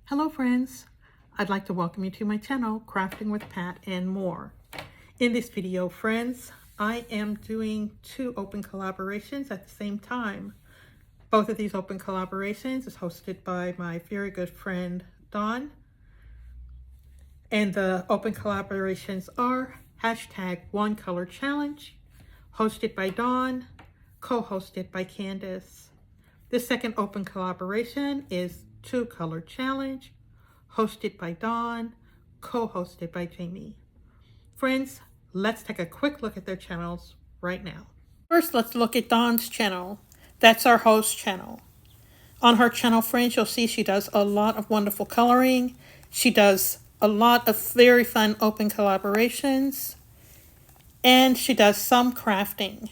Hello friends, I'd like to welcome you to my channel, Crafting with Pat and More. In this video, friends, I am doing two open collaborations at the same time. Both of these open collaborations is hosted by my very good friend, Dawn. And the open collaborations are #OneColorChallenge, hosted by Dawn, co-hosted by Candace. The second open collaboration is Two Color Challenge, hosted by Dawn, co-hosted by Jamie. Friends, let's take a quick look at their channels right now. First, let's look at Dawn's channel. That's our host channel. On her channel, friends, you'll see she does a lot of wonderful coloring. She does a lot of very fun open collaborations. And she does some crafting.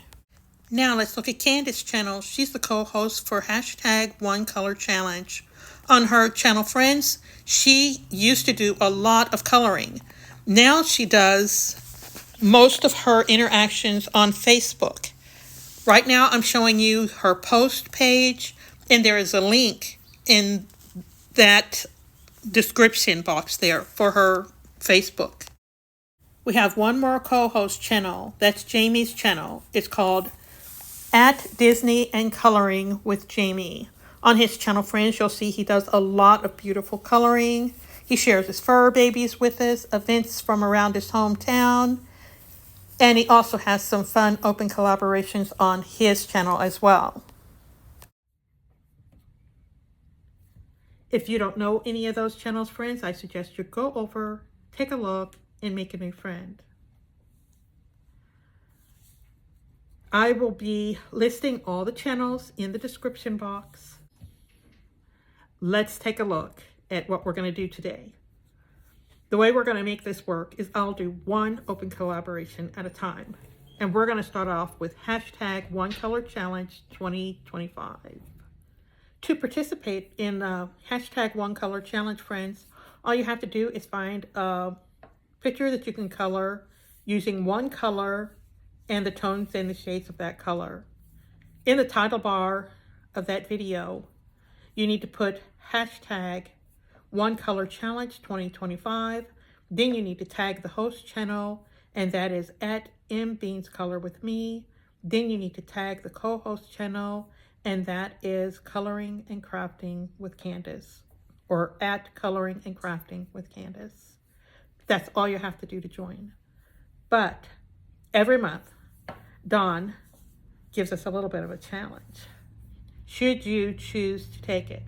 Now let's look at Candace's channel. She's the co-host for #OneColorChallenge. On her channel, friends, she used to do a lot of coloring. Now she does most of her interactions on Facebook. Right now I'm showing you her post page, and there is a link in that description box there for her Facebook. We have one more co-host channel. That's Jamie's channel. It's called @Disney and Coloring with Jamie. On his channel, friends, you'll see he does a lot of beautiful coloring. He shares his fur babies with us, events from around his hometown, and he also has some fun open collaborations on his channel as well. If you don't know any of those channels, friends, I suggest you go over, take a look, and make a new friend. I will be listing all the channels in the description box. Let's take a look at what we're going to do today. The way we're going to make this work is I'll do one open collaboration at a time. And we're going to start off with #OneColorChallenge 2025. To participate in #OneColorChallenge, friends, all you have to do is find a picture that you can color using one color and the tones and the shades of that color. In the title bar of that video, you need to put #OneColorChallenge 2025. Then you need to tag the host channel, and that is @MBeansColorWithMe. Then you need to tag the co-host channel, and that is Coloring and Crafting with Candace, or @Coloring and Crafting with Candace. That's all you have to do to join. But every month, Dawn gives us a little bit of a challenge, should you choose to take it.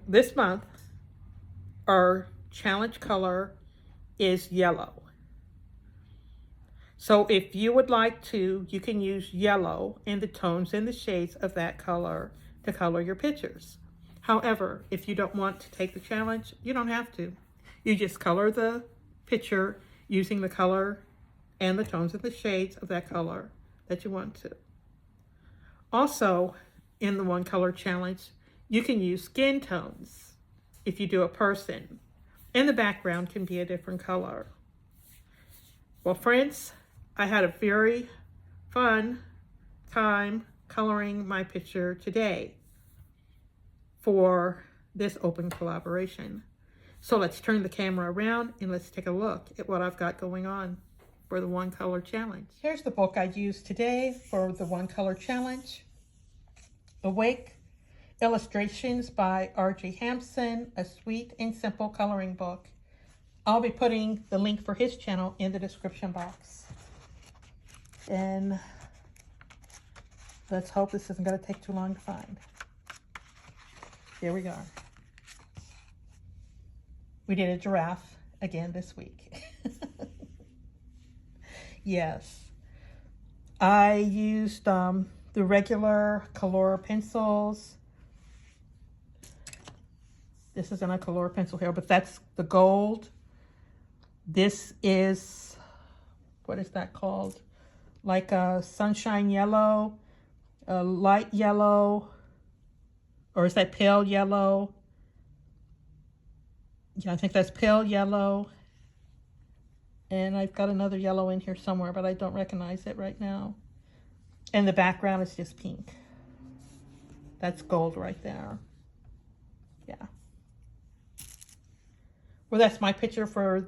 This month, our challenge color is yellow. So if you would like to, you can use yellow and the tones and the shades of that color to color your pictures. However, if you don't want to take the challenge, you don't have to. You just color the picture using the color and the tones and the shades of that color that you want to. Also, in the One Color Challenge, you can use skin tones if you do a person, and the background can be a different color. Well, friends, I had a very fun time coloring my picture today for this open collaboration. So let's turn the camera around and let's take a look at what I've got going on for the One Color Challenge. Here's the book I used today for the One Color Challenge. Awake, illustrations by R.J. Hampson, a sweet and simple coloring book. I'll be putting the link for his channel in the description box. And let's hope this isn't going to take too long to find. Here we go. We did a giraffe again this week. Yes. I used the regular Color pencils. This isn't a Color pencil here, but that's the gold. This is, what is that called? Like a sunshine yellow, a light yellow, or is that pale yellow? Yeah, I think that's pale yellow. And I've got another yellow in here somewhere, but I don't recognize it right now. And the background is just pink. That's gold right there. Yeah. Well, that's my picture for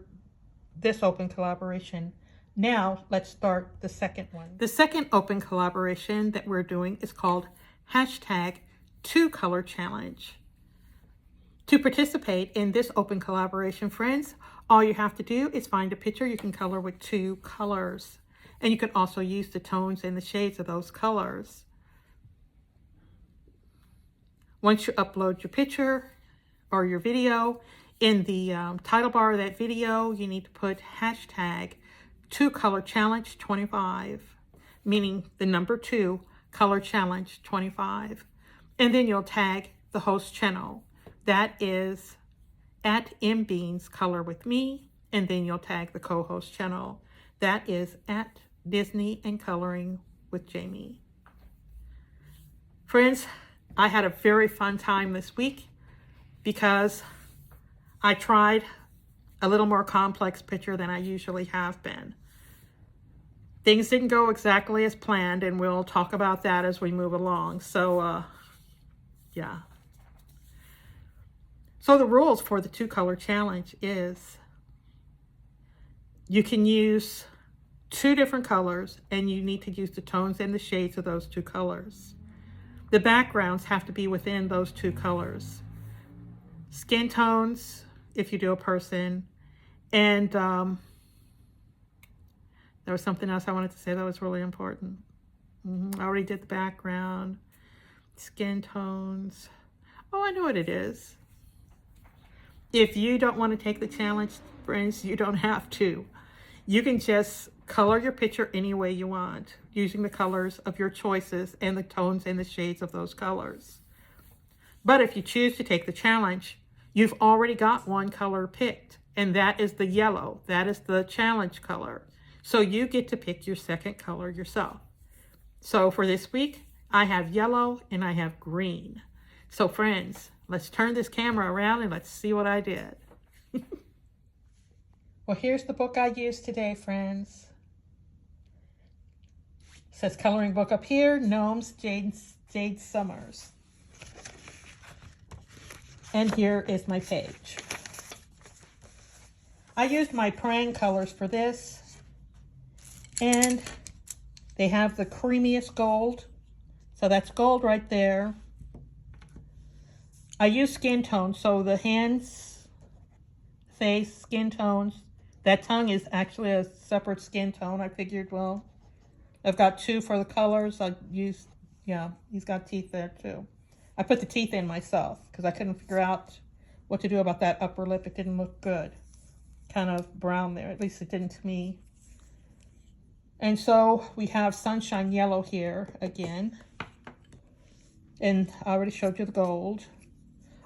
this open collaboration. Now, let's start the second one. The second open collaboration that we're doing is called hashtag 2Color Challenge. To participate in this open collaboration, friends, all you have to do is find a picture you can color with 2 colors. And you can also use the tones and the shades of those colors. Once you upload your picture or your video, in the title bar of that video, you need to put hashtag 2Color Challenge 25, meaning the number 2 Color Challenge 25. And then you'll tag the host channel. That is at mbeans Color With Me. And then you'll tag the co-host channel. That is at Disney and Coloring with Jamie. Friends, I had a very fun time this week because I tried a little more complex picture than I usually have been. Things didn't go exactly as planned, and we'll talk about that as we move along. So, yeah. So the rules for the 2Color Challenge is you can use 2 different colors, and you need to use the tones and the shades of those 2 colors. The backgrounds have to be within those 2 colors. Skin tones, if you do a person, and there was something else I wanted to say that was really important. I already did the background, skin tones. Oh, I know what it is. If you don't want to take the challenge, friends, you don't have to. You can just color your picture any way you want, using the colors of your choices and the tones and the shades of those colors. But if you choose to take the challenge, you've already got one color picked, and that is the yellow. That is the challenge color. So you get to pick your second color yourself. So for this week, I have yellow and I have green. So friends, let's turn this camera around and let's see what I did. Well, here's the book I used today, friends. It says coloring book up here, Gnomes, Jade Summers. And here is my page. I used my Prang colors for this, and they have the creamiest gold. So that's gold right there. I use skin tones, so the hands, face, skin tones. That tongue is actually a separate skin tone. I figured, well, I've got 2 for the colors. I used, yeah, he's got teeth there too. I put the teeth in myself because I couldn't figure out what to do about that upper lip. It didn't look good. Kind of brown there. At least it didn't to me. And so we have Sunshine Yellow here again. And I already showed you the gold.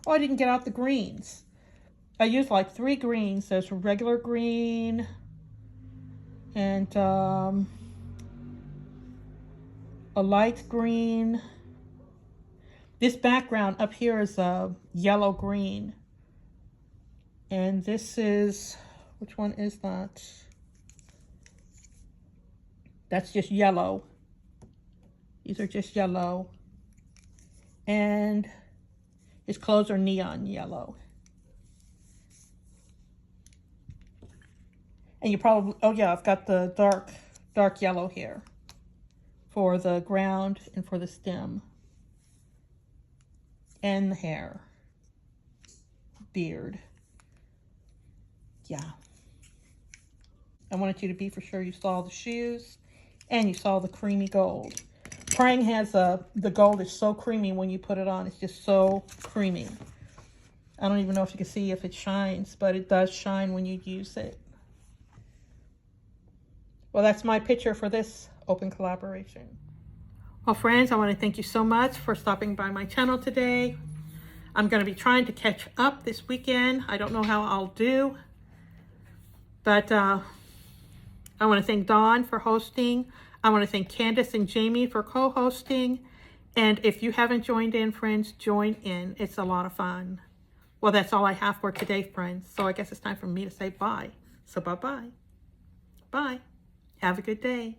Oh, I didn't get out the greens. I used like 3 greens. There's regular green and a light green. This background up here is a yellow green. And this is, which one is that? That's just yellow. These are just yellow. And his clothes are neon yellow. And you probably, oh yeah, I've got the dark yellow here for the ground and for the stem. And the hair. Beard. Yeah. I wanted you to be for sure you saw the shoes and you saw the creamy gold. Prang has the gold is so creamy when you put it on. It's just so creamy. I don't even know if you can see if it shines, but it does shine when you use it. Well, that's my picture for this open collaboration. Well, friends, I want to thank you so much for stopping by my channel today. I'm going to be trying to catch up this weekend. I don't know how I'll do, but I want to thank Dawn for hosting. I want to thank Candace and Jamie for co-hosting. And if you haven't joined in, friends, join in. It's a lot of fun. Well, that's all I have for today, friends. So I guess it's time for me to say bye. So bye-bye. Bye. Have a good day.